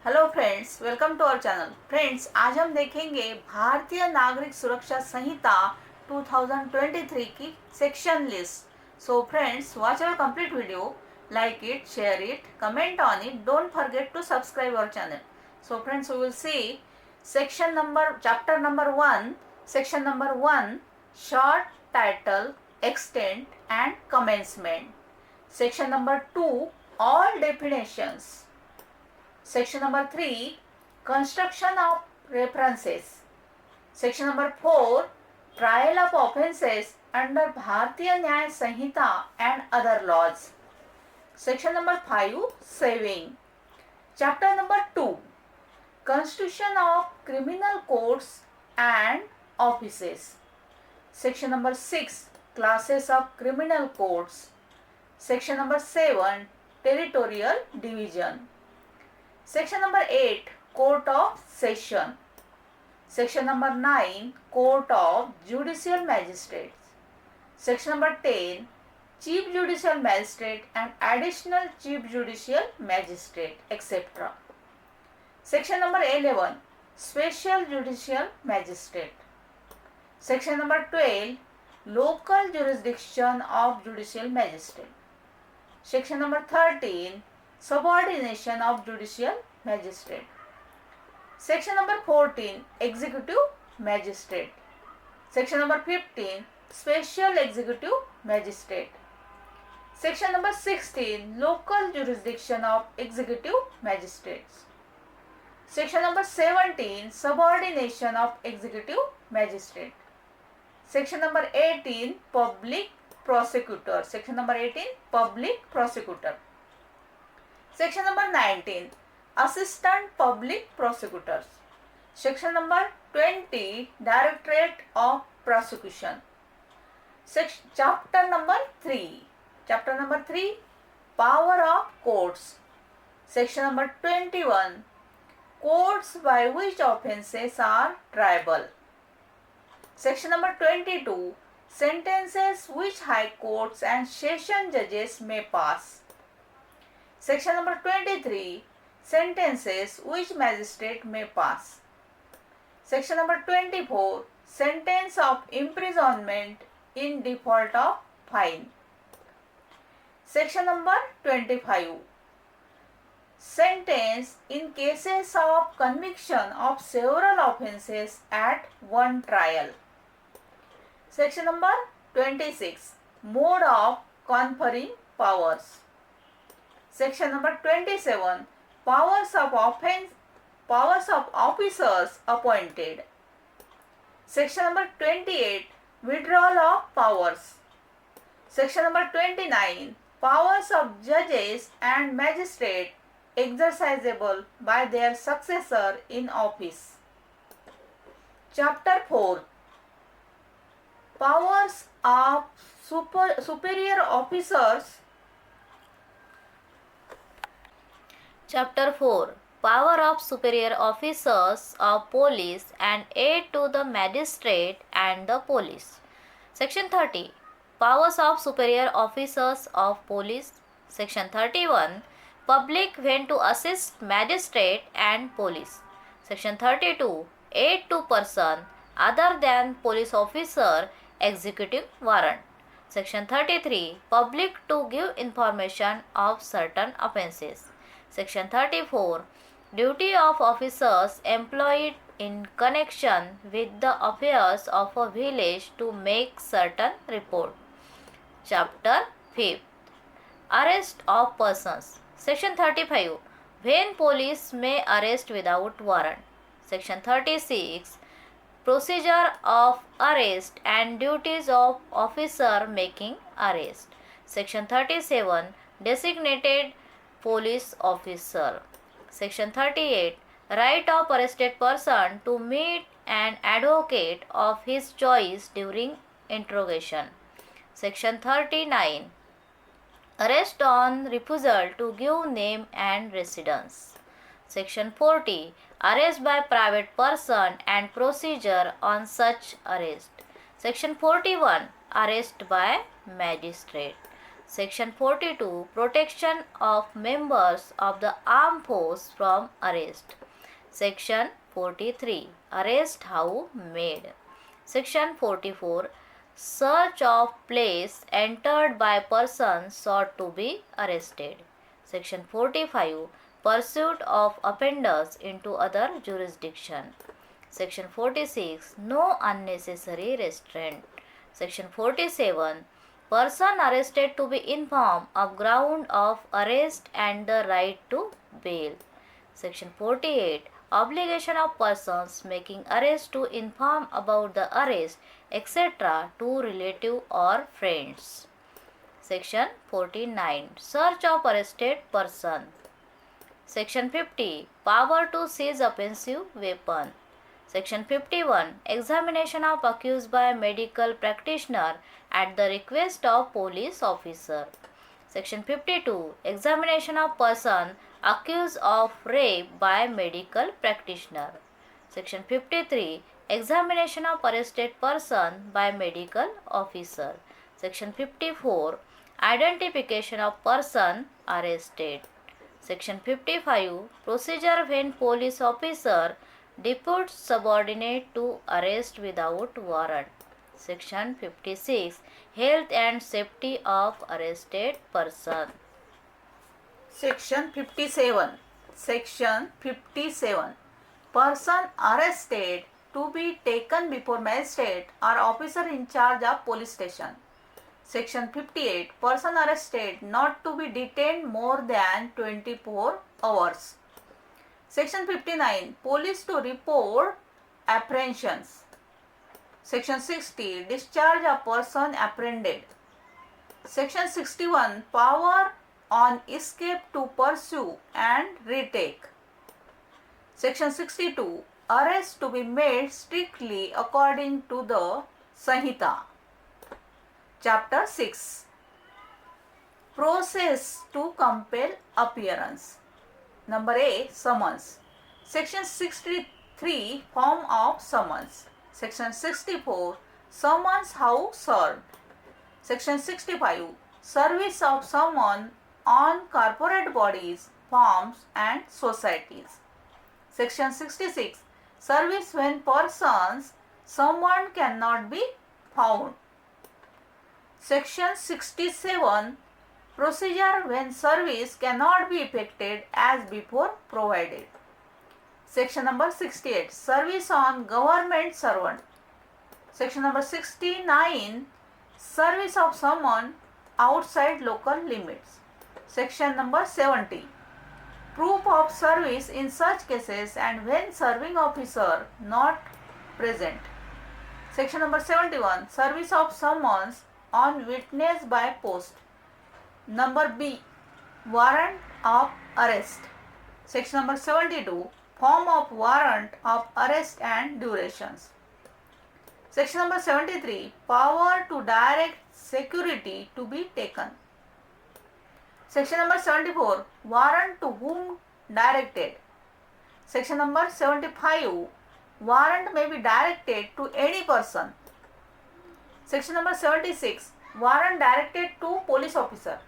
Hello friends, welcome to our channel. Friends, आज हम देखेंगे भारतीय नागरिक सुरक्षा संहिता 2023 की section list. So friends, watch our complete video, like it, share it, comment on it, don't forget to subscribe our channel. So friends, we will see chapter number 1, section number 1, short title, extent and commencement. Section number 2, all definitions. Section number 3, construction of references. Section number 4, trial of offences under Bharatiya Nyaya Sanhita and other laws. Section number 5, saving. Chapter number 2, constitution of criminal courts and offices. Section number 6, classes of criminal courts. Section number 7, territorial division. Section number 8, Court of Session. Section number 9, Court of Judicial Magistrates. Section number 10, Chief Judicial Magistrate and Additional Chief Judicial Magistrate, etc. Section number 11, Special Judicial Magistrate. Section number 12, Local Jurisdiction of Judicial Magistrate. Section number 13, Subordination of Judicial Magistrate. Section number 14, Executive Magistrate. Section number 15, Special Executive Magistrate. Section number 16, Local Jurisdiction of Executive Magistrates. Section number 17, Subordination of Executive Magistrate. Section number 18, Public Prosecutor. Section number 18, Public Prosecutor. Section number 19, Assistant Public Prosecutors. Section number 20, Directorate of Prosecution. Chapter number 3, Power of Courts. Section number 21, Courts by which offences are triable. Section number 22, sentences which high courts and session judges may pass. Section number 23, sentences which magistrate may pass. Section number 24, sentence of imprisonment in default of fine. Section number 25, sentence in cases of conviction of several offences at one trial. Section number 26, mode of conferring powers. Section number 27, powers of officers appointed. Section number 28, withdrawal of powers. Section number 29, powers of judges and magistrates exercisable by their successor in office. Chapter 4, powers of superior officers. Chapter 4, Power of Superior Officers of Police and Aid to the Magistrate and the Police. Section 30, Powers of Superior Officers of Police. Section 31, Public when to assist Magistrate and Police. Section 32, Aid to person other than police officer, executive warrant. Section 33, Public to give information of certain offences. Section 34, Duty of officers employed in connection with the affairs of a village to make certain report. Chapter 5, Arrest of persons. Section 35, when police may arrest without warrant. Section 36, Procedure of arrest and duties of officer making arrest. Section 37, Designated police officer. Section 38, right of arrested person to meet an advocate of his choice during interrogation. Section 39, arrest on refusal to give name and residence. Section 40, arrest by private person and procedure on such arrest. Section 41, arrest by magistrate. Section 42, protection of members of the armed force from arrest. Section 43, arrest how made. Section 44, search of place entered by persons sought to be arrested. Section 45, pursuit of offenders into other jurisdiction. Section 46, no unnecessary restraint. Section 47, person arrested to be informed of ground of arrest and the right to bail. Section 48, obligation of persons making arrest to inform about the arrest, etc. to relative or friends. Section 49, search of arrested person. Section 50, power to seize offensive weapon. Section 51, examination of accused by medical practitioner at the request of police officer. Section 52, examination of person accused of rape by medical practitioner. Section 53, examination of arrested person by medical officer. Section 54, identification of person arrested. Section 55, procedure when police officer deputes subordinate to arrest without warrant. Section 56, health and safety of arrested person. Section 57. Section 57. Person arrested to be taken before magistrate or officer in charge of police station. Section 58. Person arrested not to be detained more than 24 hours. Section 59. Police to report apprehensions. Section 60. Discharge a person apprehended. Section 61. Power on escape to pursue and retake. Section 62. Arrest to be made strictly according to the Sanhita. Chapter 6. Process to compel appearance. Number A. Summons. Section 63. Form of summons. Section 64. Summons how served. Section 65. Service of summon on corporate bodies, firms and societies. Section 66. Service when persons summoned cannot be found. Section 67. Procedure when service cannot be effected as before provided. Section number 68. Service on government servant. Section number 69. Service of someone outside local limits. Section number 70. Proof of service in such cases and when serving officer not present. Section number 71. Service of summons on witness by post. Number B. Warrant of arrest. Section number 72. Form of warrant of arrest and durations. Section number 73. Power to direct security to be taken. Section number 74. Warrant to whom directed. Section number 75. Warrant may be directed to any person. Section number 76. Warrant directed to police officer.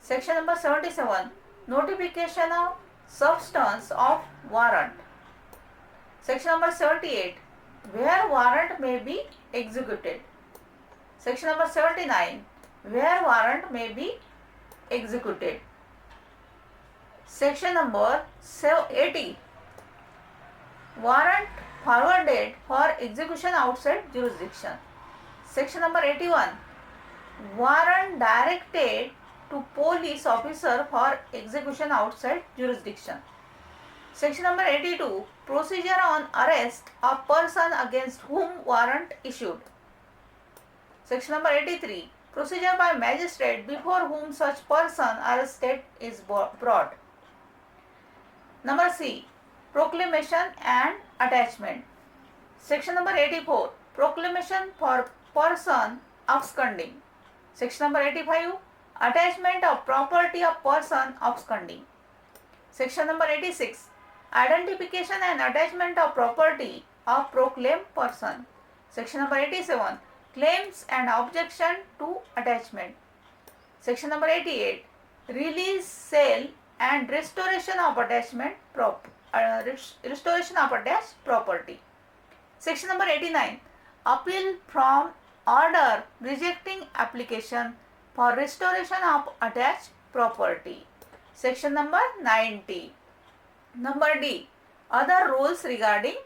Section number 77. Notification of substance of warrant. Section number 78. Where warrant may be executed. Section number 79. Where warrant may be executed. Section number 80. Warrant forwarded for execution outside jurisdiction. Section number 81. Warrant directed to police officer for execution outside jurisdiction. Section number 82. Procedure on arrest of person against whom warrant issued. Section number 83. Procedure by magistrate before whom such person arrested is brought. Number C. Proclamation and attachment. Section number 84. Proclamation for person absconding. Section number 85. Attachment of property of person absconding. Section number 86. Identification and attachment of property of proclaimed person. Section number 87. Claims and objection to attachment. Section number 88, release, sale and restoration of restoration of attached property. Section number 89, appeal from order rejecting application for restoration of attached property. Section number 90. Number D, other rules regarding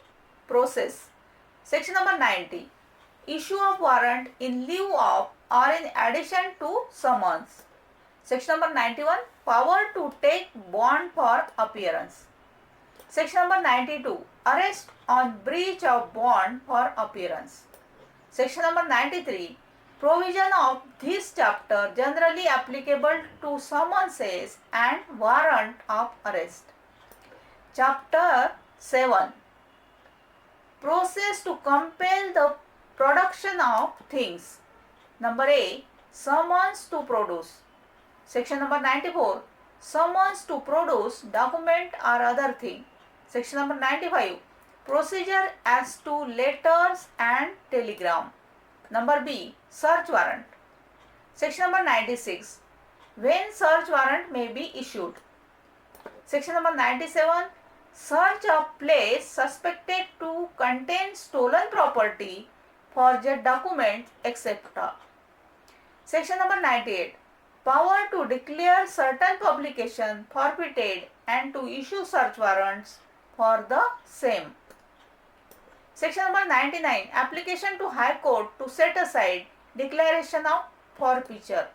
process. Section number 90, issue of warrant in lieu of or in addition to summons. Section number 91, power to take bond for appearance. Section number 92, arrest on breach of bond for appearance. Section number 93, provision of this chapter generally applicable to summonses and warrant of arrest. Chapter 7, process to compel the production of things. Number A, summons to produce. Section number 94, summons to produce document or other thing. Section number 95, procedure as to letters and telegram. Number B, search warrant. Section number 96, when search warrant may be issued. Section number 97, search of place suspected to contain stolen property, forged documents, etc. Section number 98, power to declare certain publication forfeited and to issue search warrants for the same. Section number 99, application to High Court to set aside declaration of forfeiture.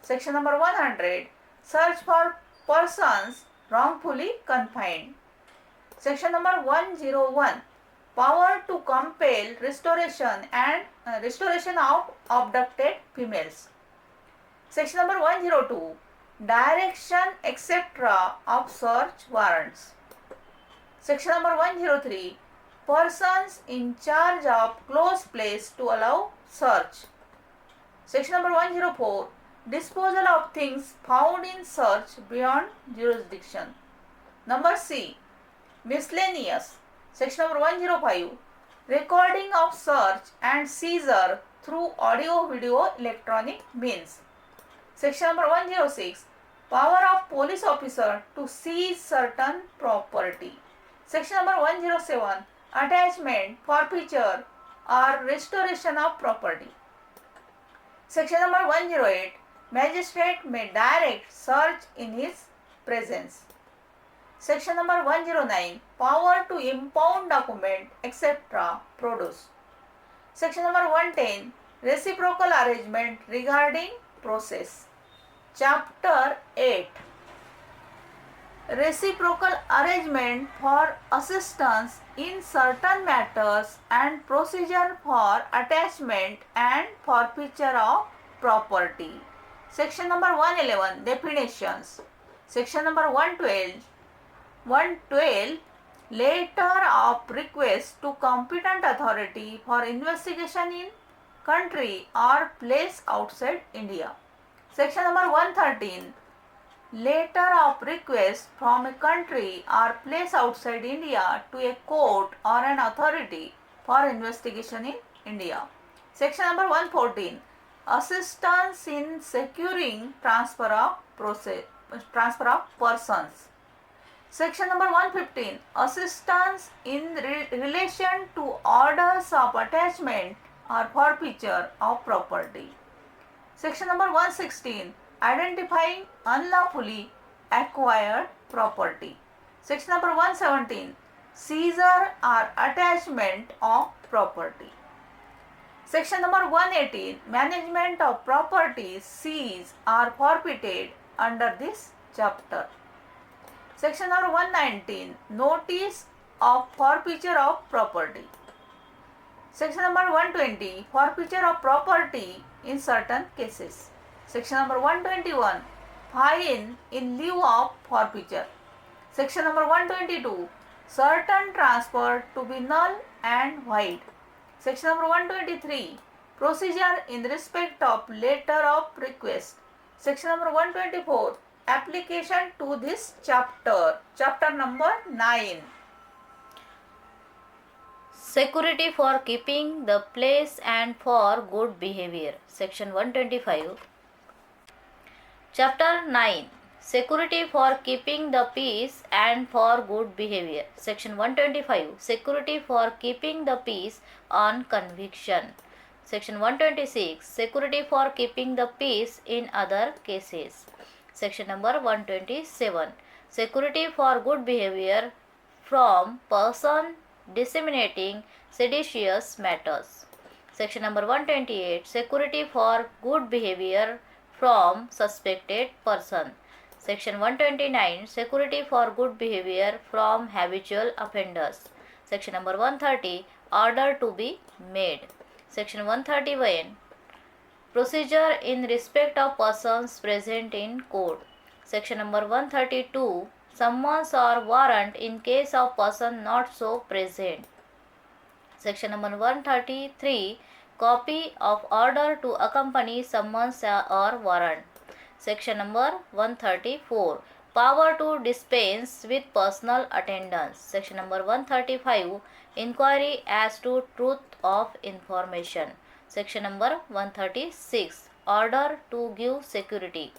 Section number 100, search for persons wrongfully confined. Section number 101, power to compel restoration of abducted females. Section number 102, direction etc. of search warrants. Section number 103, persons in charge of close place to allow search. Section number 104, disposal of things found in search beyond jurisdiction. Number C, miscellaneous. Section number 105, recording of search and seizure through audio video electronic means. Section number 106, power of police officer to seize certain property. Section number 107, attachment, forfeiture or restoration of property. Section number 108, magistrate may direct search in his presence. Section number 109, power to impound document etc. produce. Section number 110, reciprocal arrangement regarding process. Chapter 8, reciprocal arrangement for assistance in certain matters and procedure for attachment and forfeiture of property. Section number 111, definitions. Section number 112, letter of request to competent authority for investigation in country or place outside India. Section number 113, letter of request from a country or place outside India to a court or an authority for investigation in India. Section number 114, assistance in securing transfer of persons. Section number 115, assistance in relation to orders of attachment or forfeiture of property. Section number 116, identifying unlawfully acquired property. Section number 117, seizure or attachment of property. Section number 118, management of property seized or forfeited under this chapter. Section number 119, notice of forfeiture of property. Section number 120, forfeiture of property in certain cases. Section number 121, fine in lieu of forfeiture. Section number 122, certain transfer to be null and void. Section number 123, procedure in respect of letter of request. Section number 124, application to this chapter. Chapter number 9. Security for keeping the place and for good behavior. Section 125. Chapter 9. Security for keeping the peace and for good behavior. Section 125. Security for keeping the peace on conviction. Section 126. Security for keeping the peace in other cases. Section number 127. Security for good behavior from person disseminating seditious matters. Section number 128. Security for good behavior from suspected person. Section 129. Security for good behavior from habitual offenders. Section number 130. Order to be made. Section 131. Procedure in respect of persons present in court. Section number 132. Summons or warrant in case of person not so present. Section number 133. Copy of order to accompany summons or warrant. Section number 134. Power to dispense with personal attendance. Section number 135. Inquiry as to truth of information. Section number 136. Order to give security.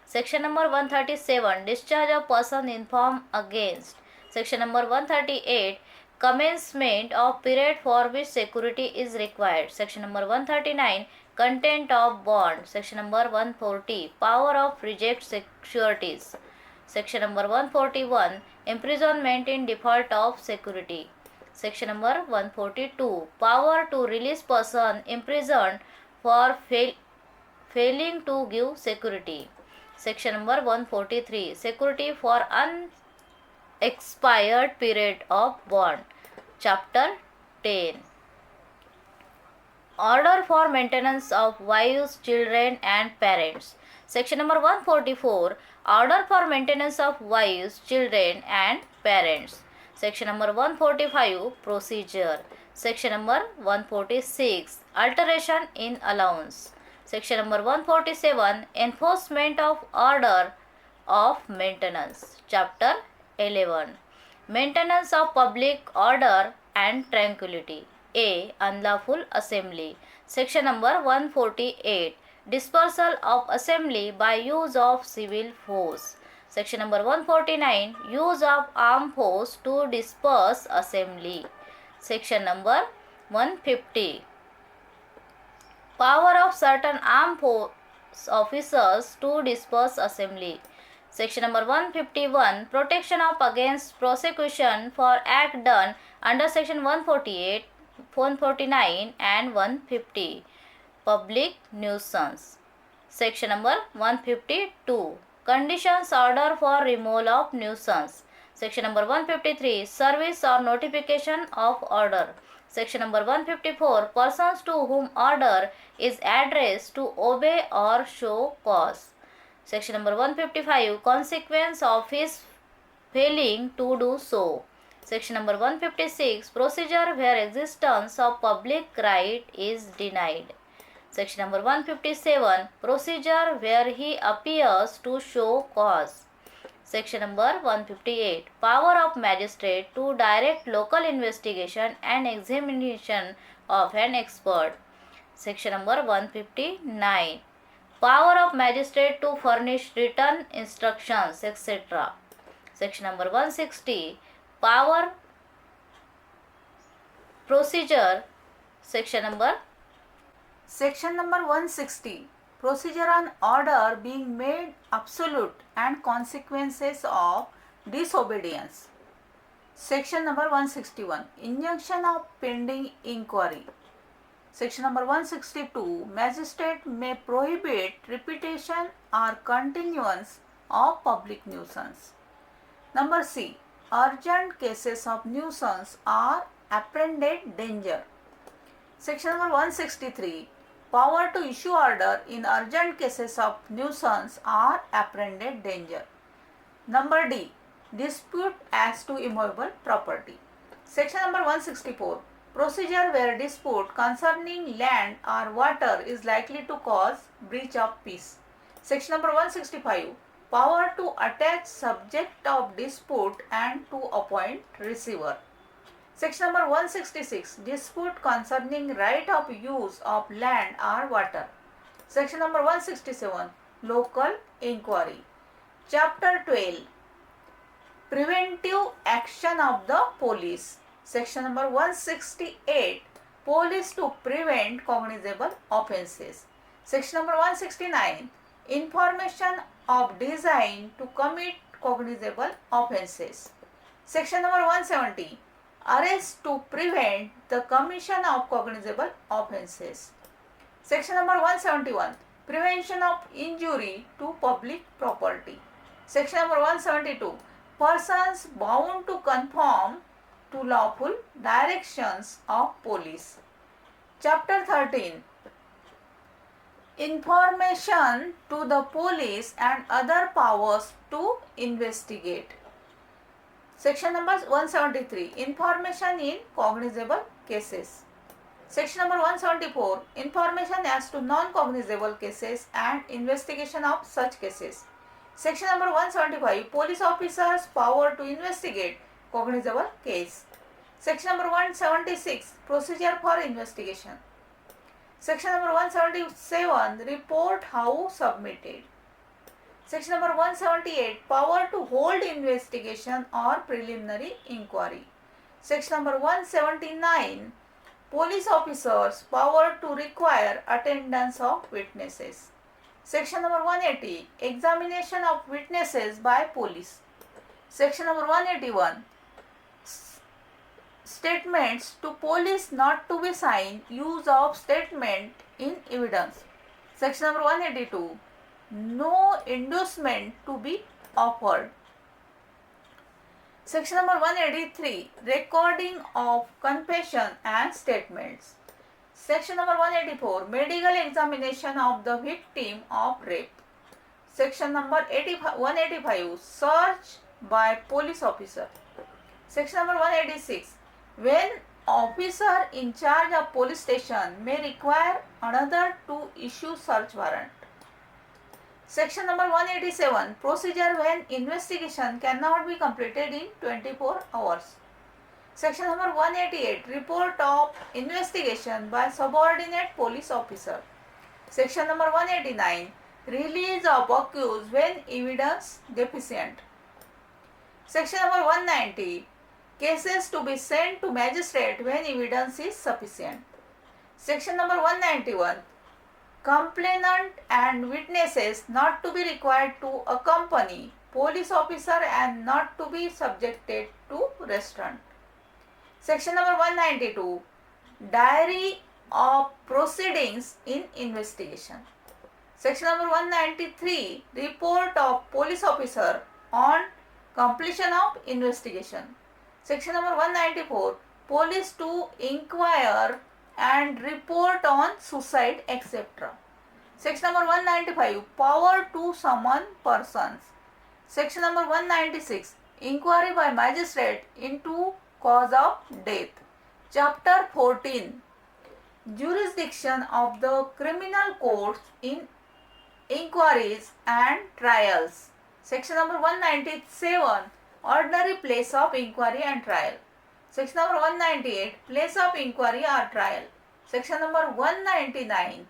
Section number 137. Discharge of person informed against. Section number 138. Commencement of period for which security is required. Section number 139. Content of bond. Section number 140. Power of reject securities. Section number 141. Imprisonment in default of security. Section number 142. Power to release person imprisoned for failing to give security. Section number 143. Security for unexpired period of bond. Chapter 10. Order for maintenance of wives, children and parents. Section number 144. Order for maintenance of wives, children and parents. Section number 145. Procedure. Section number 146. Alteration in allowance. Section number 147. Enforcement of order of maintenance. Chapter 11. Maintenance of public order and tranquility. A. Unlawful assembly. Section number 148. Dispersal of assembly by use of civil force. Section number 149. Use of armed force to disperse assembly. Section number 150. Power of certain armed force officers to disperse assembly. Section number 151. Protection of against prosecution for act done under section 148, 149 and 150. Public nuisance. Section number 152. Conditions order for removal of nuisance. Section number 153. Service or notification of order. Section number 154. Persons to whom order is addressed to obey or show cause. Section number 155. Consequence of his failing to do so. Section number 156. Procedure where existence of public right is denied. Section number 157. Procedure where he appears to show cause. Section number 158. Power of magistrate to direct local investigation and examination of an expert. Section number 159. Power of magistrate to furnish written instructions, etc. Section number 160. Power procedure. Section number 160. Procedure on order being made absolute and consequences of disobedience. Section number 161. Injunction of pending inquiry. Section number 162. Magistrate may prohibit repetition or continuance of public nuisance. Number C. Urgent cases of nuisance or apprehended danger. Section number 163. Power to issue order in urgent cases of nuisance or apprehended danger. Number D. Dispute as to immovable property. Section number 164. Procedure where dispute concerning land or water is likely to cause breach of peace. Section number 165. Power to attach subject of dispute and to appoint receiver. Section number 166. Dispute concerning right of use of land or water. Section number 167. local inquiry. Chapter 12, Preventive Action of the Police. Section number 168, Police to prevent cognizable offences. Section number 169, Information of design to commit cognizable offences. Section number 170, Arrest to prevent the commission of cognizable offences. Section number 171, Prevention of injury to public property. Section number 172, Persons bound to conform to lawful directions of police. Chapter 13, Information to the police and other powers to investigate. Section number 173, Information in cognizable cases. Section number 174, Information as to non-cognizable cases and investigation of such cases. Section number 175, Police officers' power to investigate cognizable case. Section number 176, Procedure for investigation. Section number 177, Report how submitted. Section number 178, Power to hold investigation or preliminary inquiry. Section number 179, Police officers' power to require attendance of witnesses. Section number 180, Examination of witnesses by police. Section number 181, Statements to police not to be signed, use of statement in evidence. Section number 182, No inducement to be offered. Section number 183, Recording of confession and statements. Section number 184, Medical examination of the victim of rape. Section number 185, Search by police officer. Section number 186, When officer in charge of police station may require another to issue search warrant. Section number 187, Procedure when investigation cannot be completed in 24 hours. Section number 188, Report of investigation by subordinate police officer. Section number 189, Release of accused when evidence deficient. Section number 190, Cases to be sent to magistrate when evidence is sufficient. Section number 191, Complainant and witnesses not to be required to accompany police officer and not to be subjected to restraint. Section number 192, Diary of proceedings in investigation. Section number 193, Report of police officer on completion of investigation. Section number 194, Police to inquire and report on suicide, etc. Section number 195, Power to summon persons. Section number 196, Inquiry by magistrate into cause of death. Chapter 14, Jurisdiction of the criminal courts in inquiries and trials. Section number 197, Ordinary place of inquiry and trial. Section number 198, Place of inquiry or trial. Section number 199,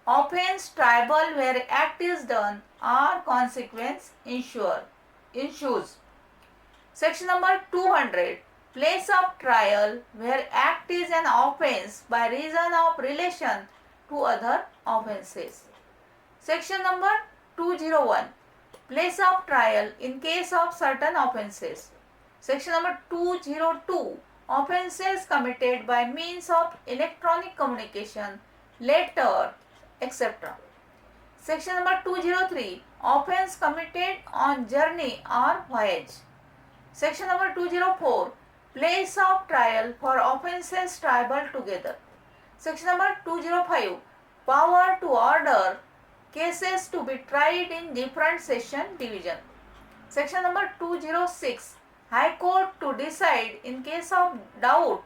Offence tribal where act is done or consequence ensues. Section number 200, Place of trial where act is an offence by reason of relation to other offences. Section number 201, Place of trial in case of certain offences. Section number 202, Offences committed by means of electronic communication, letter, etc. Section number 203, Offence committed on journey or voyage. Section number 204, Place of trial for offences tribal together. Section number 205, Power to order cases to be tried in different session division. Section number 206, High Court to decide in case of doubt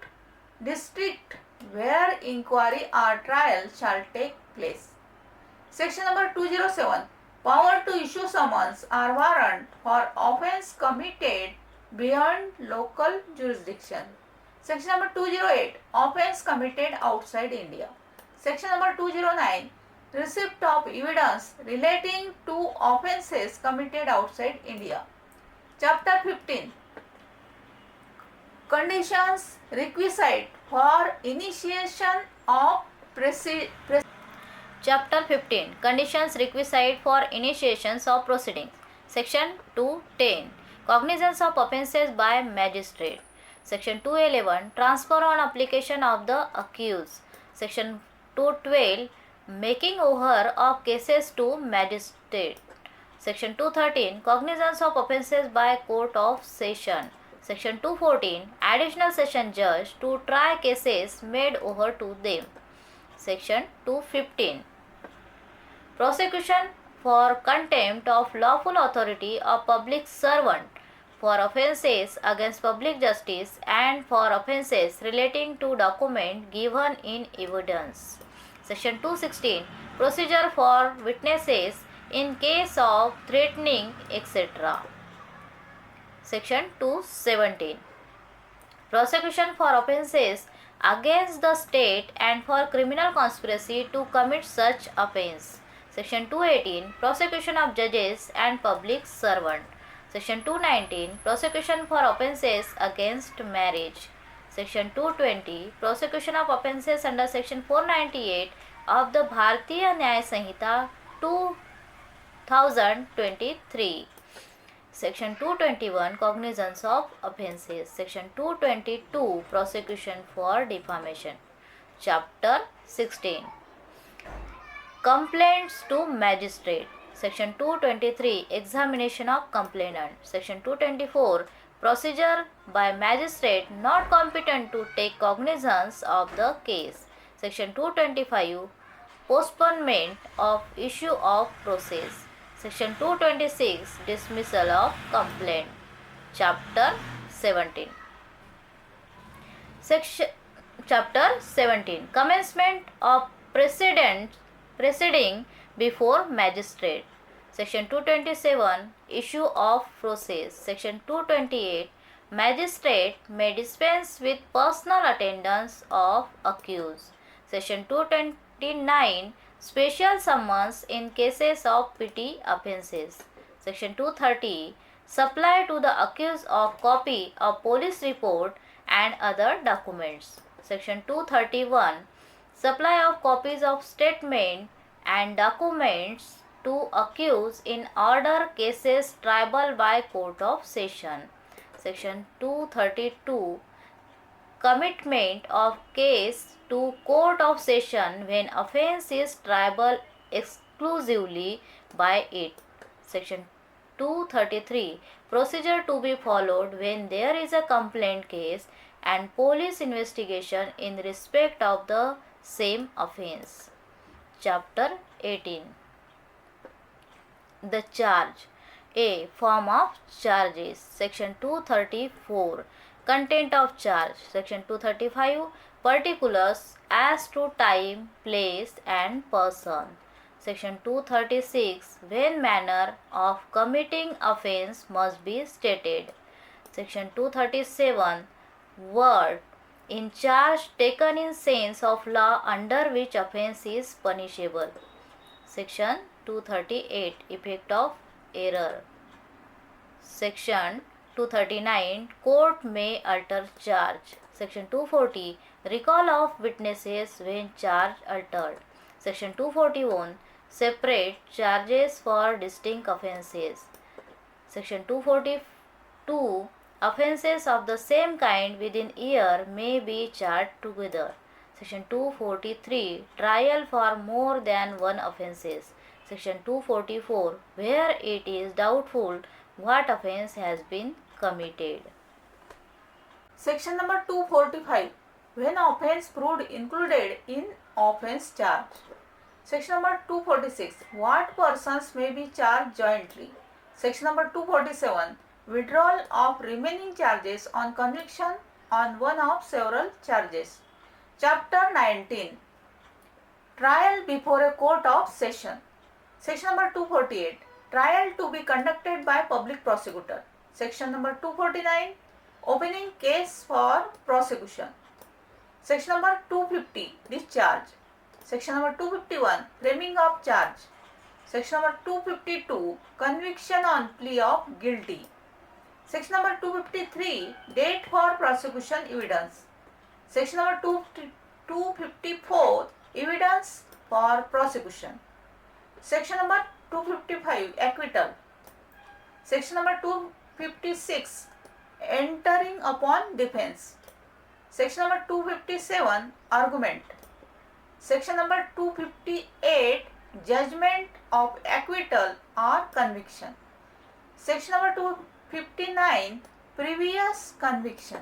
district where inquiry or trial shall take place. Section number 207, Power to issue summons or warrant for offence committed beyond local jurisdiction. Section number 208, Offence committed outside India. Section number 209, receipt of evidence relating to offences committed outside India. Chapter 15, conditions requisite for initiation of Chapter 15, conditions requisite for initiations of proceedings. Section 210, cognizance of offences by magistrate. Section 211, transfer on application of the accused. Section 212, making over of cases to magistrate. Section 213, cognizance of offences by court of session. Section 214, additional session judge to try cases made over to them. Section 215, prosecution for contempt of lawful authority of public servant, for offences against public justice and for offences relating to document given in evidence. Section 216, procedure for witnesses in case of threatening, etc. Section 217, prosecution for offences against the state and for criminal conspiracy to commit such offence. Section 218, prosecution of judges and public servant. Section 219, prosecution for offences against marriage. Section 220, prosecution of offences under Section 498 of the Bharatiya Nyaya Sanhita 2023. Section 221, cognizance of offences. Section 222, prosecution for defamation. Chapter 16, complaints to magistrate. Section 223, examination of complainant. Section 224, procedure by magistrate not competent to take cognizance of the case. Section 225, postponement of issue of process. Section 226, dismissal of complaint. Chapter 17. Chapter 17, commencement of proceeding before magistrate. Section 227, issue of process. Section 228, magistrate may dispense with personal attendance of accused. Section 229, special summons in cases of petty offences. Section 230, supply to the accused of copy of police report and other documents. Section 231, supply of copies of statement and documents to accused in order cases triable by court of session. Section 232, commitment of case to court of session when offence is triable exclusively by it. Section 233, procedure to be followed when there is a complaint case and police investigation in respect of the same offence. Chapter 18, the charge. A. Form of charges. Section 234, content of charge. Section 235, particulars as to time, place and person. Section 236, when manner of committing offence must be stated. Section 237, word in charge taken in sense of law under which offence is punishable. Section 238, effect of error. Section 239, court may alter charge. Section 240, recall of witnesses when charge altered. Section 241, separate charges for distinct offences. Section 242, offences of the same kind within year may be charged together. Section 243, trial for more than one offences. Section 244, where it is doubtful what offence has been committed. Section number 245, when offence proved included in offence charge. Section number 246, what persons may be charged jointly. Section number 247, withdrawal of remaining charges on conviction on one of several charges. Chapter 19, trial before a court of session. Section number 248, trial to be conducted by public prosecutor. Section number 249, opening case for prosecution. Section number 250, discharge. Section number 251, framing of charge. Section number 252, conviction on plea of guilty. Section number 253, date for prosecution evidence. Section number 254, evidence for prosecution. Section number 255, acquittal. Section number 256, entering upon defense. Section number 257, argument. Section number 258, judgment of acquittal or conviction. Section number 259, previous conviction.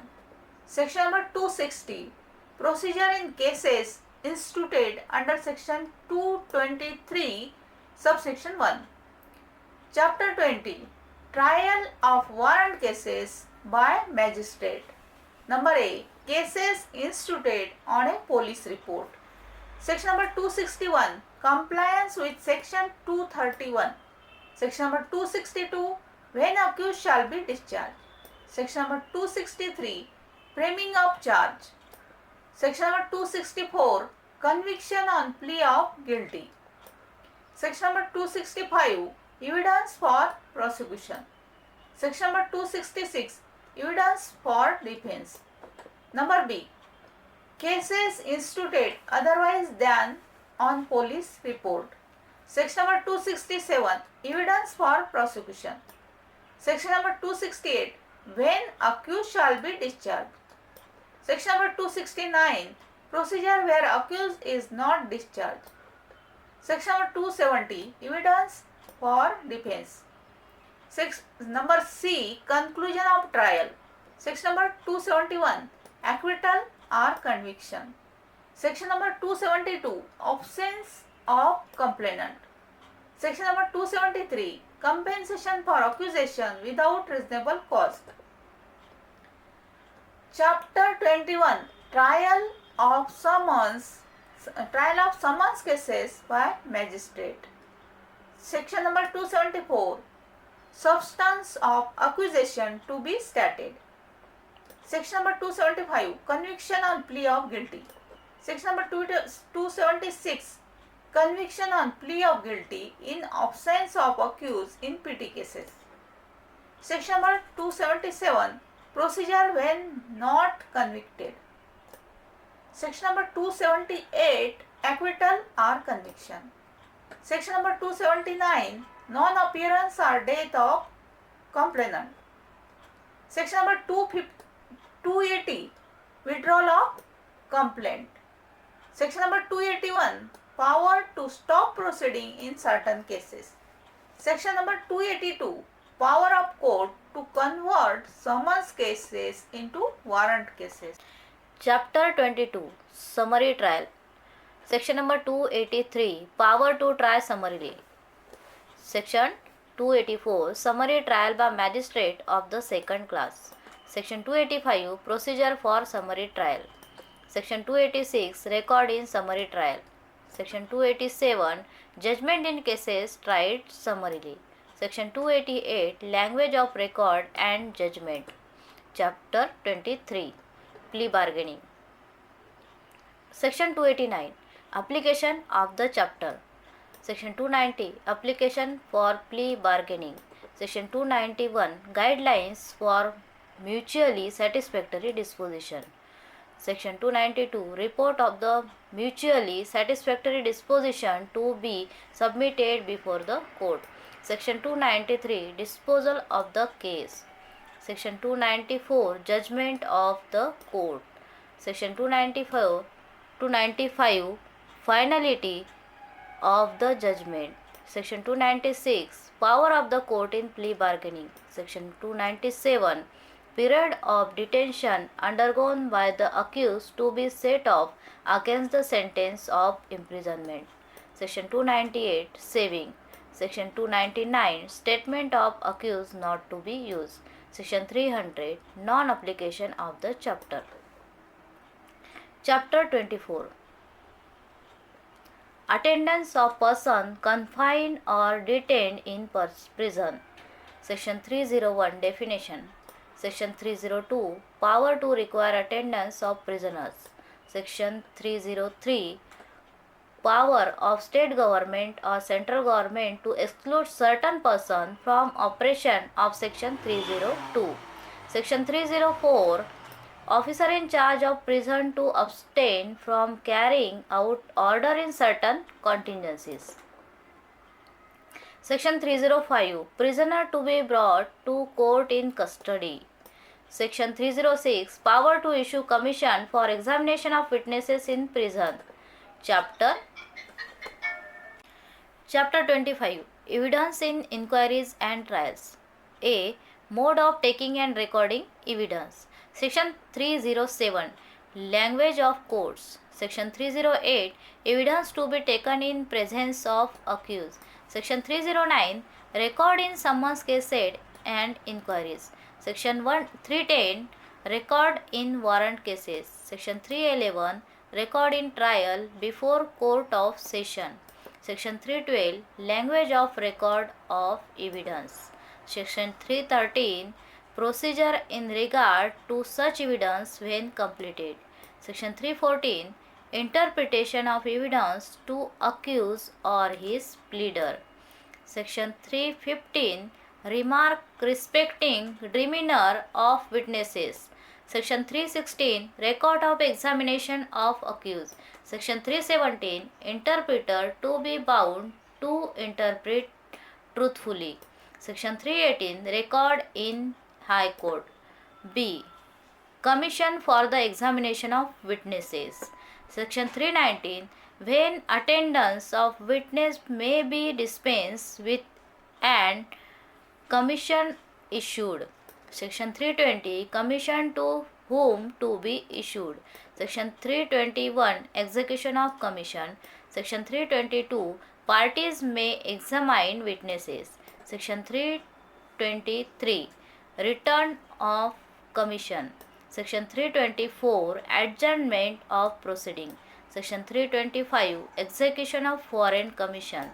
Section number 260, procedure in cases instituted under section 223, subsection 1. Chapter 20, trial of warrant cases by magistrate. Number A, cases instituted on a police report. Section number 261, compliance with section 231. Section number 262, when accused shall be discharged. Section number 263, framing of charge. Section number 264, conviction on plea of guilty. Section number 265, evidence for prosecution. Section number 266, evidence for defense. Number B, cases instituted otherwise than on police report. Section number 267, evidence for prosecution. Section number 268, when accused shall be discharged. Section number 269, procedure where accused is not discharged. Section number 270, evidence for defense. Number C, conclusion of trial. Section number 271, acquittal or conviction. Section number 272, absence of complainant. Section number 273, compensation for accusation without reasonable cause. Chapter 21, trial of summons cases by magistrate. Section number 274, substance of accusation to be stated. Section number 275, conviction on plea of guilty. Section number 276, conviction on plea of guilty in absence of accused in PT cases. Section number 277, procedure when not convicted. Section number 278, acquittal or conviction. Section number 279, non-appearance or death of complainant. Section number 280, withdrawal of complaint. Section number 281, power to stop proceeding in certain cases. Section number 282, power of court to convert summons cases into warrant cases. Chapter 22, summary trial. Section number 283, power to try summarily. Section 284, summary trial by magistrate of the second class. Section 285, procedure for summary trial. Section 286, record in summary trial. Section 287, judgment in cases tried summarily. Section 288, language of record and judgment. Chapter 23, plea bargaining. Section 289, application of the chapter. Section 290, application for plea bargaining. Section 291, guidelines for mutually satisfactory disposition. Section 292, report of the mutually satisfactory disposition to be submitted before the court. Section 293, disposal of the case. Section 294, judgment of the court. Section 295, finality of the judgment. Section 296, power of the court in plea bargaining. Section 297, period of detention undergone by the accused to be set off against the sentence of imprisonment. Section 298, saving. Section 299, statement of accused not to be used. Section 300, non-application of the chapter. Chapter 24, attendance of person confined or detained in prison. Section 301, definition. Section 302, power to require attendance of prisoners. Section 303, power of state government or central government to exclude certain person from operation of section 302. Section 304, officer in charge of prison to abstain from carrying out order in certain contingencies. Section 305, prisoner to be brought to court in custody. Section 306, power to issue commission for examination of witnesses in prison. Chapter 25, evidence in inquiries and trials. A, mode of taking and recording evidence. Section 307, language of courts. Section 308, evidence to be taken in presence of accused. Section 309, record in summons cases and inquiries. Section 310, record in warrant cases. Section 311, record in trial before court of session. Section 312, language of record of evidence. Section 313, procedure in regard to such evidence when completed. Section 314, interpretation of evidence to accused or his pleader. Section 315, remark respecting demeanor of witnesses. Section 316, record of examination of accused. Section 317, interpreter to be bound to interpret truthfully. Section 318, record in High Court. B, commission for the examination of witnesses. Section 319, when attendance of witness may be dispensed with and commission issued. Section 320, commission to whom to be issued. Section 321, execution of commission. Section 322, parties may examine witnesses. Section 323, return of commission. Section 324, adjournment of proceeding. Section 325, execution of foreign commission.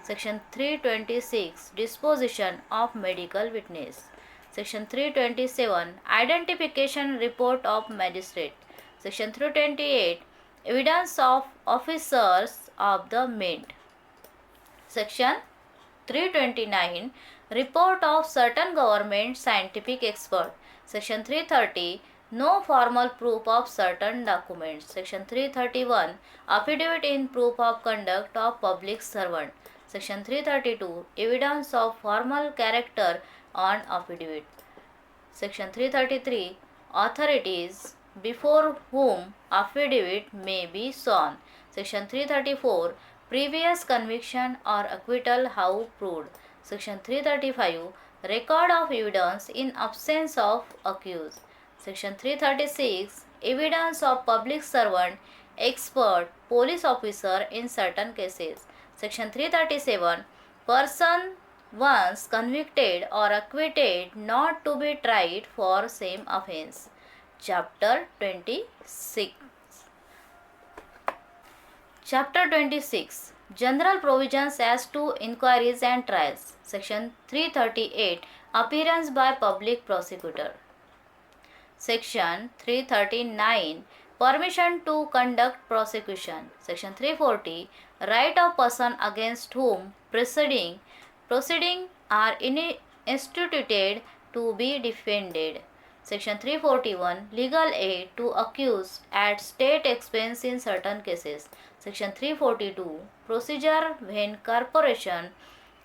Section 326, disposition of medical witness. Section 327, identification report of magistrate. Section 328, evidence of officers of the mint. Section 329, report of certain government scientific expert. Section 330, no formal proof of certain documents. Section 331, affidavit in proof of conduct of public servant. Section 332, evidence of formal character on affidavit. Section 333, authorities before whom affidavit may be sworn. Section 334, previous conviction or acquittal how proved. Section 335, record of evidence in absence of accused. Section 336, evidence of public servant, expert, police officer in certain cases. Section 337, person once convicted or acquitted not to be tried for same offence. Chapter 26. Chapter 26, general provisions as to inquiries and trials. Section 338, appearance by public prosecutor. Section 339, permission to conduct prosecution. Section 340, right of person against whom proceeding are instituted to be defended. Section 341, legal aid to accused at state expense in certain cases. Section 342, procedure when corporation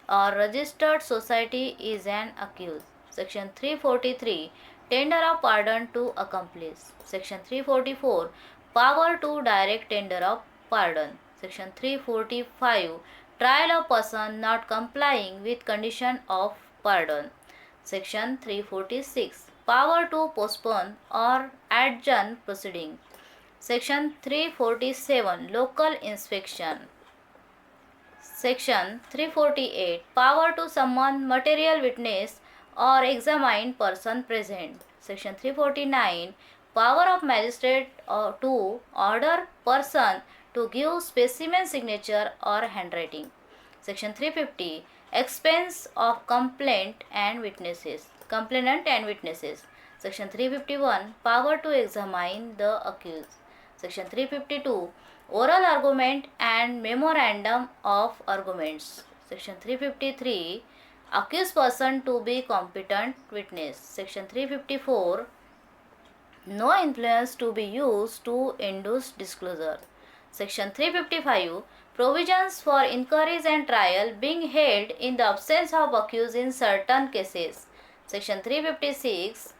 or registered society is an accused. Section 343, tender of pardon to accomplice. Section 344, power to direct tender of pardon. Section 345, trial of person not complying with condition of pardon. Section 346, power to postpone or adjourn proceeding. Section 347, local inspection. Section 348, power to summon material witness or examine person present. Section 349, power of magistrate to order person to give specimen signature or handwriting. Section 350, expense of complainant and witnesses. Section 351, power to examine the accused. Section 352, Oral argument and memorandum of arguments. Section 353. Accused person to be competent witness. Section 354. No influence to be used to induce disclosure. Section 355. Provisions for inquiries and trial being held in the absence of accused in certain cases. Section 356.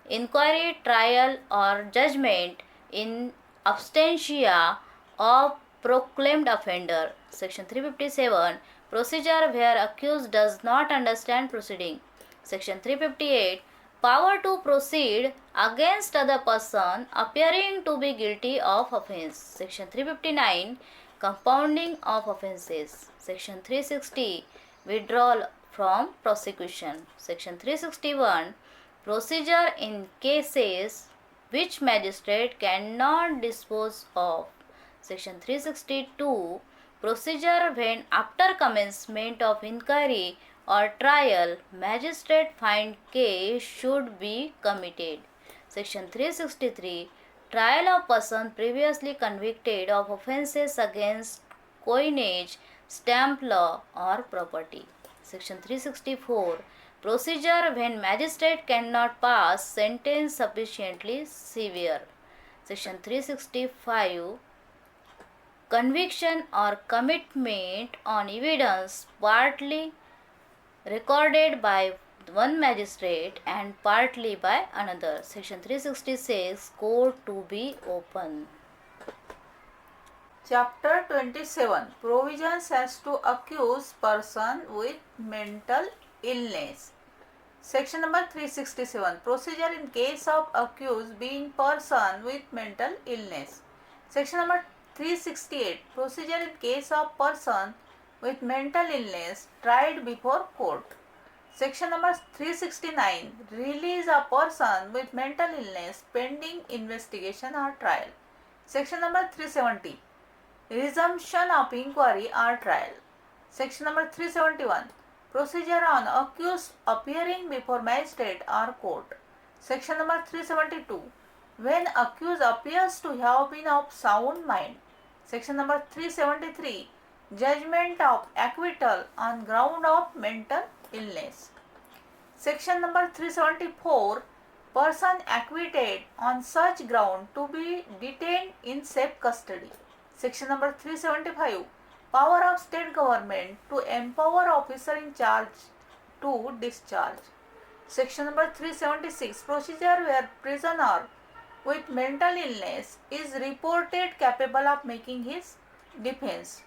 Inquiry, trial or judgment in absentia of proclaimed offender. Section 357. Procedure where accused does not understand proceeding. Section 358. Power to proceed against other person appearing to be guilty of offence. Section 359. Compounding of offences. Section 360. Withdrawal from prosecution. Section 361. Procedure in cases which magistrate cannot dispose of. Section 362. Procedure when after commencement of inquiry or trial, magistrate find case should be committed. Section 363. Trial of person previously convicted of offences against coinage, stamp law or property. Section 364. Procedure when magistrate cannot pass sentence sufficiently severe. Section 365. Conviction or commitment on evidence partly recorded by one magistrate and partly by another. Section 366. Court to be open. Chapter 27. Provisions as to accuse person with mental illness. Section number 367. Procedure in case of accused being person with mental illness. Section number 368. Procedure in case of person with mental illness tried before court. Section number 369. Release a person with mental illness pending investigation or trial. Section number 370. Resumption of inquiry or trial. Section number 371. Procedure on accused appearing before magistrate or court. Section number 372. When accused appears to have been of sound mind. Section number 373. Judgment of acquittal on ground of mental illness. Section number 374. Person acquitted on such ground to be detained in safe custody. Section number 375. Power of state government to empower officer in charge to discharge. Section number 376. Procedure where prisoner with mental illness is reported capable of making his defense.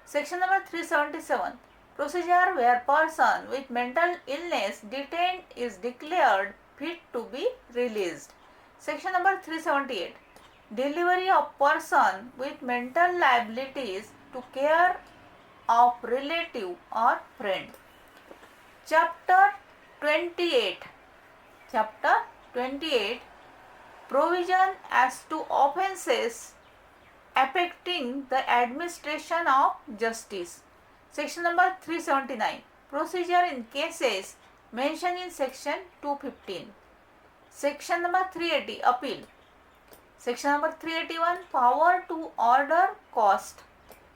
Section number 377. Procedure where person with mental illness detained is declared fit to be released. Section number 378. Delivery of person with mental liabilities to care of relative or friend. Chapter 28. Chapter 28. Provision as to offences affecting the administration of justice. Section number 379. Procedure in cases mentioned in section 215. Section number 380. Appeal. Section number 381. Power to order cost.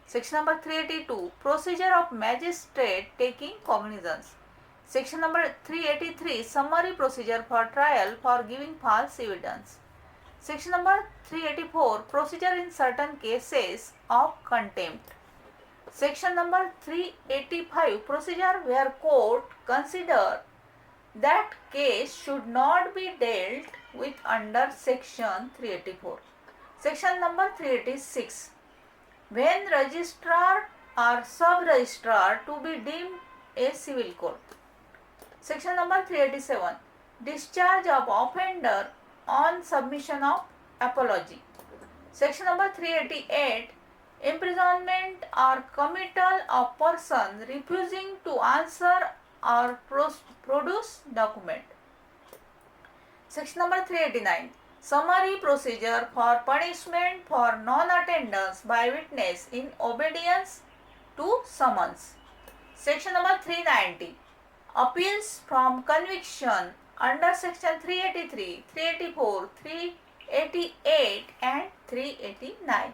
Section number 382. Procedure of magistrate taking cognizance. Section number 383. Summary procedure for trial for giving false evidence. Section number 384. Procedure in certain cases of contempt. Section number 385. Procedure where court consider that case should not be dealt with under section 384. Section number 386. When registrar or sub-registrar to be deemed a civil court. Section number 387. Discharge of offender on submission of apology. Section number 388. Imprisonment or committal of person refusing to answer or produce document. Section number 389. Summary procedure for punishment for non-attendance by witness in obedience to summons. Section number 390. Appeals from conviction under section 383, 384, 388 and 389.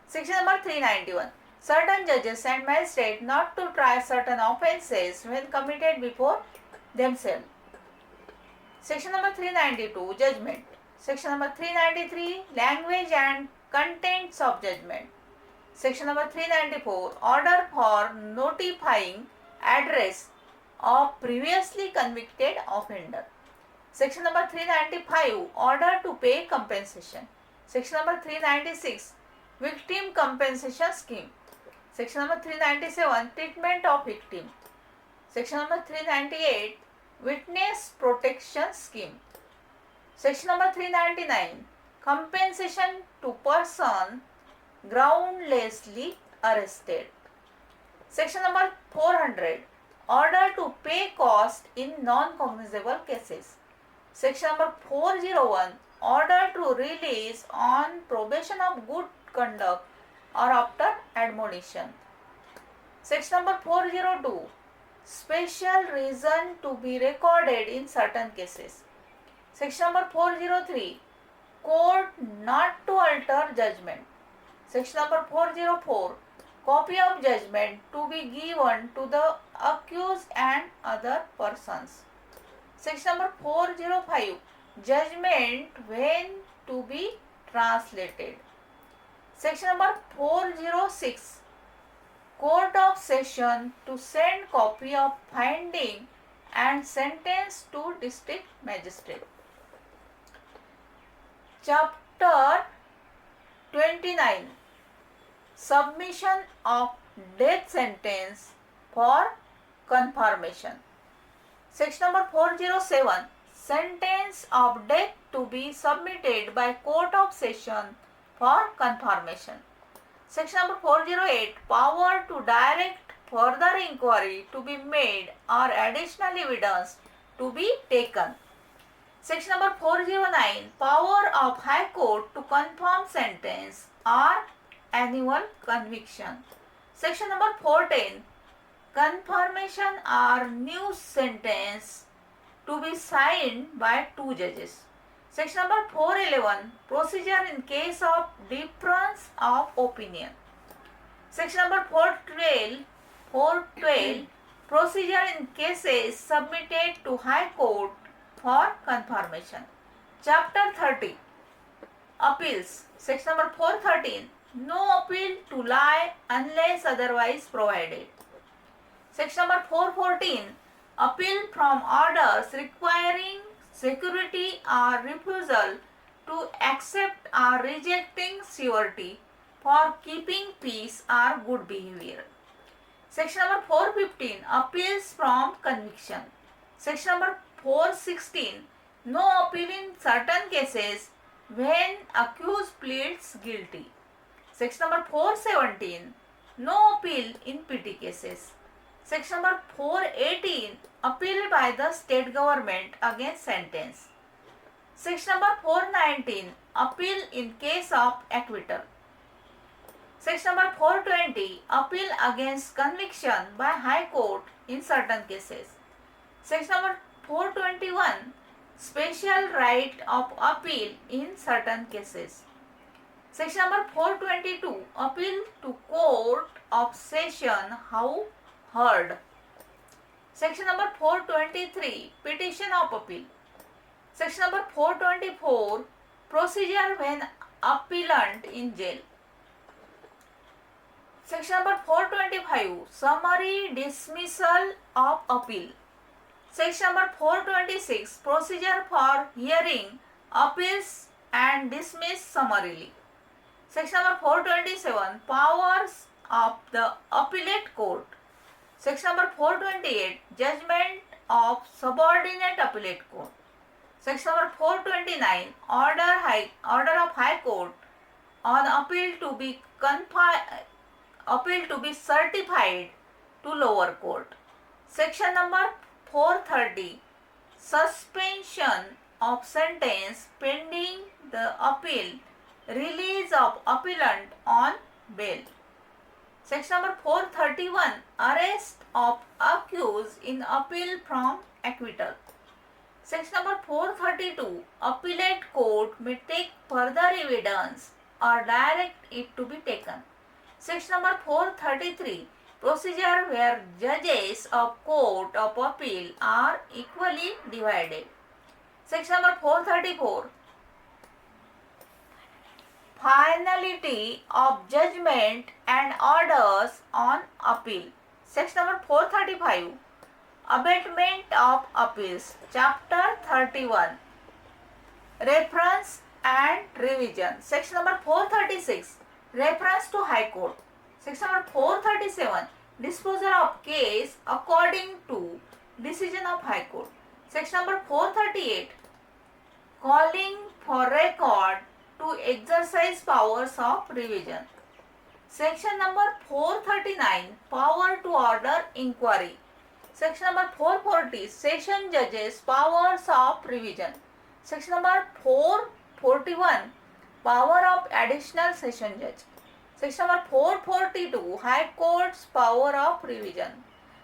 Section number 391. Certain judges and magistrates not to try certain offences when committed before themselves. Section number 392. Judgment. Section number 393. Language and contents of judgment. Section number 394. Order for notifying address of previously convicted offender. Section number 395. Order to pay compensation. Section number 396. Victim compensation scheme. Section number 397. Treatment of victim. Section number 398. Witness protection scheme. Section number 399. Compensation to person groundlessly arrested. Section number 400. Order to pay cost in non-cognizable cases. Section number 401. Order to release on probation of good conduct or after admonition. Section number 402. Special reason to be recorded in certain cases. Section number 403. Court not to alter judgment. Section number 404. Copy of judgment to be given to the accused and other persons. Section number 405. Judgment when to be translated. Section number 406. Court of Session to send copy of finding and sentence to district magistrate. Chapter 29. Submission of death sentence for confirmation. Section number 407. Sentence of death to be submitted by Court of Session for confirmation. Section number 408. Power to direct further inquiry to be made or additional evidence to be taken. Section number 409. Power of High Court to confirm sentence or annual conviction. Section number 410. Confirmation or new sentence to be signed by two judges. Section number 411. Procedure in case of difference of opinion. Section number 412. Procedure in cases submitted to High Court for confirmation. Chapter 30. Appeals. Section number 413. No appeal to lie unless otherwise provided. Section number 414. Appeal from orders requiring security or refusal to accept or rejecting surety for keeping peace or good behavior. Section number 415. Appeals from conviction. Section number 416. No appeal in certain cases when accused pleads guilty. Section number 417. No appeal in petty cases. Section number 418. Appeal by the state government against sentence. Section number 419. Appeal in case of acquittal. Section number 420. Appeal against conviction by High Court in certain cases. Section number 421. Special right of appeal in certain cases. Section number 422. Appeal to Court of Session how heard. Section number 423. Petition of appeal. Section number 424. Procedure when appellant in jail. Section number 425. Summary dismissal of appeal. Section number 426. Procedure for hearing appeals and dismiss summarily. Section number 427. Powers of the appellate court. Section number 428. Judgment of subordinate appellate court. Section number 429. Order of High Court on appeal to be certified to lower court. Section number 430. Suspension of sentence pending the appeal. Release of appellant on bail. Section number 431. Arrest of accused in appeal from acquittal. Section number 432. Appellate court may take further evidence or direct it to be taken. Section number 433, procedure where judges of court of appeal are equally divided. Section number 434, finality of judgment and orders on appeal. Section number 435, abatement of appeals. Chapter 31, reference and revision. Section number 436, reference to High Court. Section number 437, disposal of case according to decision of High Court. Section number 438, calling for record to exercise powers of revision. Section number 439, power to order inquiry. Section number 440, session judges powers of revision. Section number 441, power of additional session judge. Section number 442, High Court's power of revision.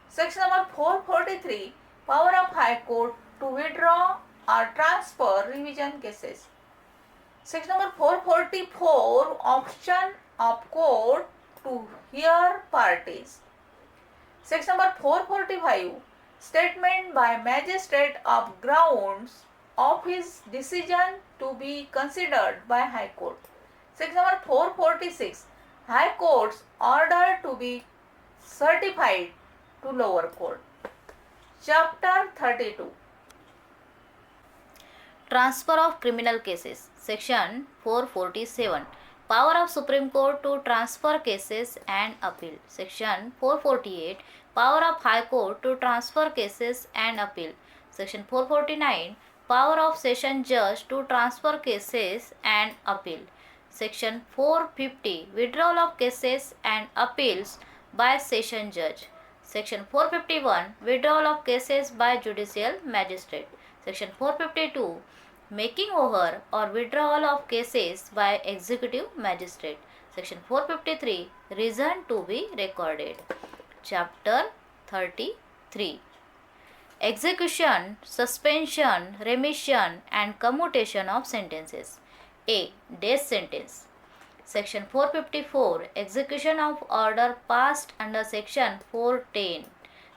Section number 443, power of High Court to withdraw or transfer revision cases. Section number 444, option of court to hear parties. Section number 445, statement by magistrate of grounds of his decision to be considered by High Court. Section number 446, High Court's order to be certified to lower court. Chapter 32, Transfer of criminal cases. Section 447, power of Supreme Court to transfer cases and appeal. Section 448, power of High Court to transfer cases and appeal. Section 449, power of Session Judge to transfer cases and appeal. Section 450, withdrawal of cases and appeals by Session Judge. Section 451, withdrawal of cases by Judicial Magistrate. Section 452, making over or withdrawal of cases by Executive Magistrate. Section 453, reason to be recorded. Chapter 33, execution, suspension, remission and commutation of sentences. A. Death sentence. Section 454, execution of order passed under Section 410.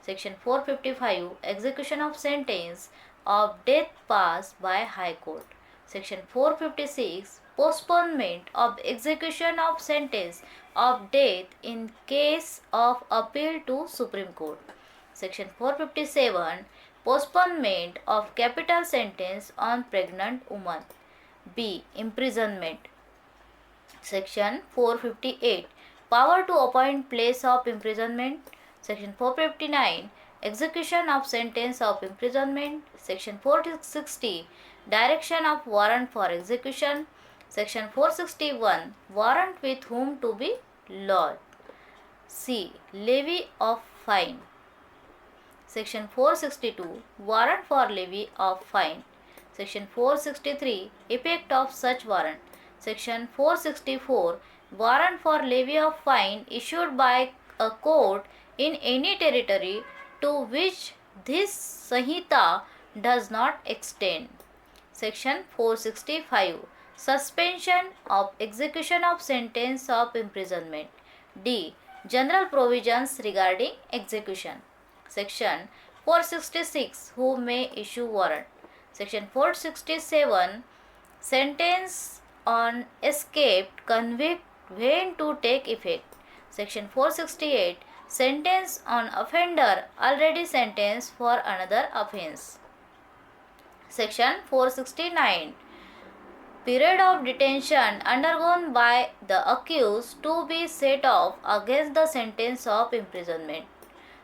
Section 455, execution of sentence of death passed by High Court. Section 456, postponement of execution of sentence of death in case of appeal to Supreme Court. Section 457, postponement of capital sentence on pregnant woman. B. Imprisonment. Section 458, power to appoint place of imprisonment. Section 459, execution of sentence of imprisonment. Section 460, direction of warrant for execution. Section 461, warrant with whom to be lodged. C. Levy of fine. Section 462, warrant for levy of fine. Section 463, effect of such warrant. Section 464, warrant for levy of fine issued by a court in any territory to which this Sanhita does not extend. Section 465, suspension of execution of sentence of imprisonment. D. General provisions regarding execution. Section 466, who may issue warrant. Section 467, sentence on escaped convict when to take effect. Section 468, sentence on offender already sentenced for another offence. Section 469, period of detention undergone by the accused to be set off against the sentence of imprisonment.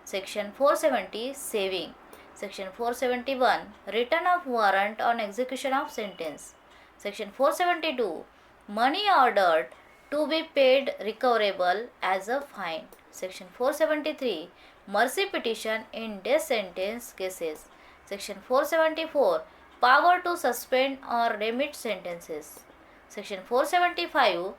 Section 470, saving. Section 471, return of warrant on execution of sentence. Section 472, money ordered to be paid recoverable as a fine. Section 473, mercy petition in death sentence cases. Section 474, power to suspend or remit sentences. Section 475,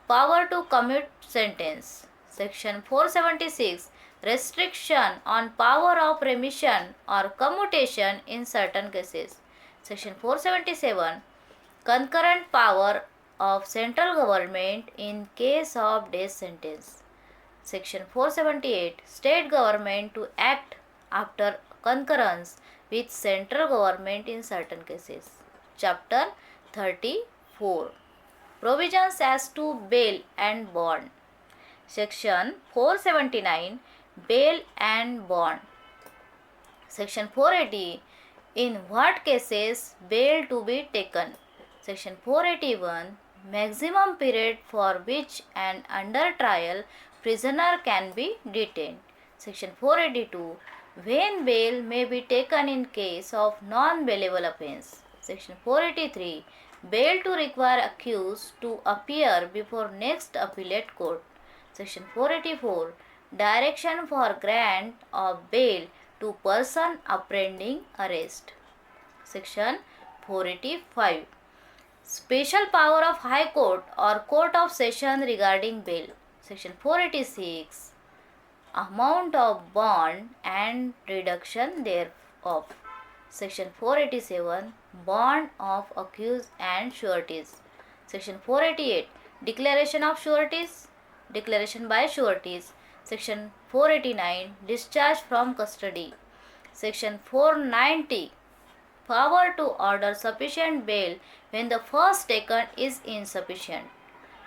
power to commute sentence. Section 476, restriction on power of remission or commutation in certain cases. Section 477, concurrent power of central government in case of death sentence. Section 478. State government to act after concurrence with central government in certain cases. Chapter 34. Provisions as to bail and bond. Section 479. Bail and bond. Section 480. In what cases bail to be taken? Section 481. Maximum period for which and under trial prisoner can be detained. Section 482. When bail may be taken in case of non-bailable offence. Section 483. Bail to require accused to appear before next appellate court. Section 484. Direction for grant of bail to person apprehending arrest. Section 485. Special power of High Court or Court of Session regarding bail. Section 486. Amount of bond and reduction thereof. Section 487. Bond of accused and sureties. Section 488. Declaration of sureties. Declaration by sureties. Section 489. Discharge from custody. Section 490. Power to order sufficient bail when the first taken is insufficient.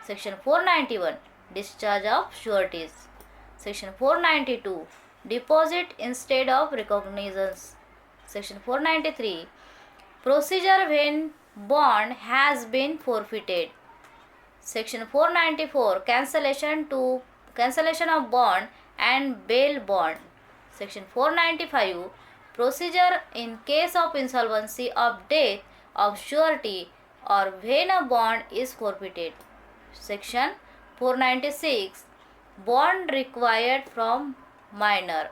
Section 491. Discharge of sureties. Section 492. Deposit instead of recognizance. Section 493. Procedure when bond has been forfeited. Section 494. Cancellation of bond and bail bond. Section 495. Procedure in case of insolvency of death of surety or when a bond is forfeited. Section 496. Bond required from minor.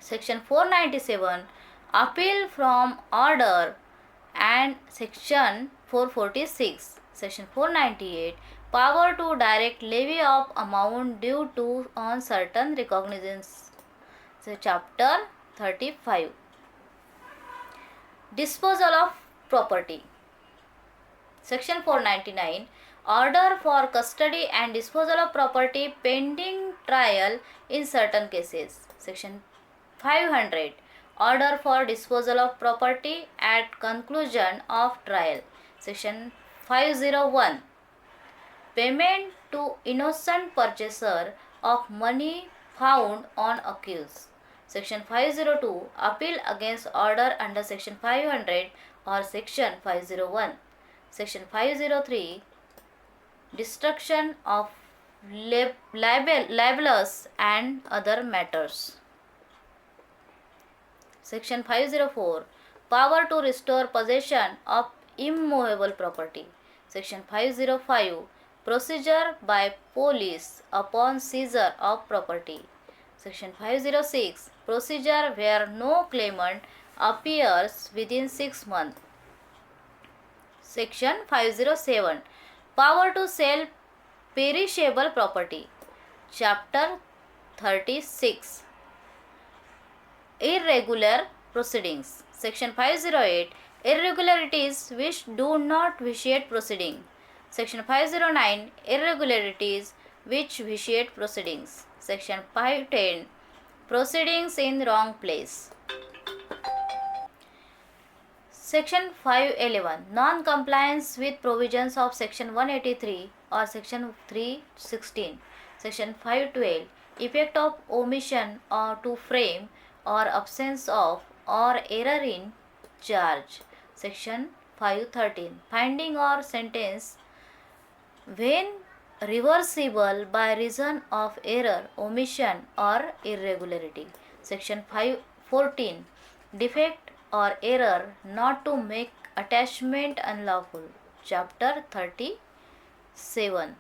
Section 497. Appeal from order and Section 446. Section 498. Power to direct levy of amount due to on certain recognizance. So, Chapter 35. Disposal of property. Section 499. Order for custody and disposal of property pending trial in certain cases. Section 500. Order for disposal of property at conclusion of trial. Section 501. Payment to innocent purchaser of money found on accused. Section 502. Appeal against order under Section 500 or Section 501. Section 503. Destruction of libelous and other matters. Section 504. Power to restore possession of immovable property. Section 505. Procedure by police upon seizure of property. Section 506. Procedure where no claimant appears within 6 months. Section 507. Power to sell perishable property. Chapter 36. Irregular proceedings. Section 508. Irregularities which do not vitiate proceeding. Section 509. Irregularities which vitiate proceedings. Section 510. Proceedings in wrong place. Section 511. Non-compliance with provisions of Section 183 or Section 316. Section 512. Effect of omission or to frame or absence of or error in charge. Section 513. Finding or sentence when reversible by reason of error, omission or irregularity. Section 514. Defect or error not to make attachment unlawful. Chapter 37.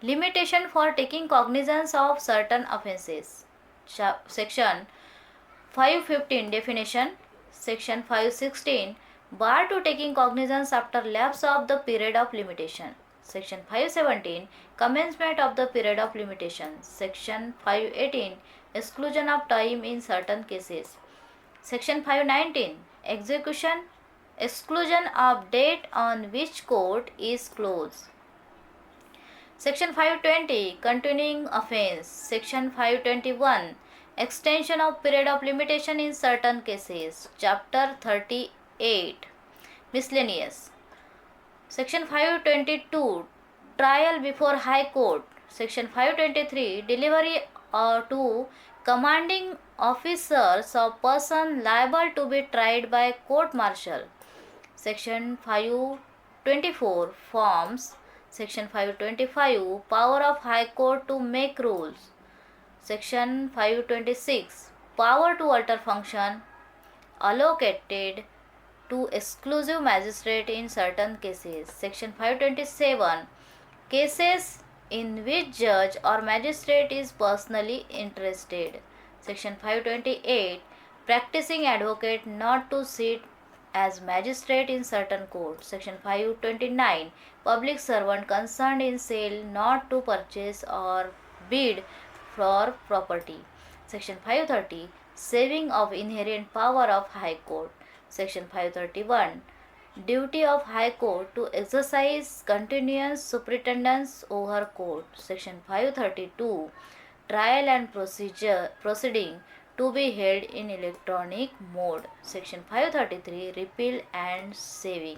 Limitation for taking cognizance of certain offences. Section 515. Definition. Section 516. Bar to taking cognizance after lapse of the period of limitation. Section 517. Commencement of the period of limitation. Section 518. Exclusion of time in certain cases. Section 519. Exclusion of date on which court is closed. Section 520 Continuing offense. Section 521 Extension of period of limitation in certain cases. Chapter 38 Miscellaneous. Section 522 Trial before High Court. Section 523 Delivery to commanding officers of person liable to be tried by court martial. Section 524 Forms. Section 525 Power of High Court to make rules. Section 526 Power to alter function allocated to exclusive magistrate in certain cases. Section 527 Cases in which judge or magistrate is personally interested. Section 528 Practicing advocate not to sit as magistrate in certain courts. Section 529 Public servant concerned in sale not to purchase or bid for property. Section 530 Saving of inherent power of High Court. Section 531 Duty of High Court to exercise continuous superintendence over court. Section 532 Trial and proceeding to be held in electronic mode. Section 533 Repeal and saving.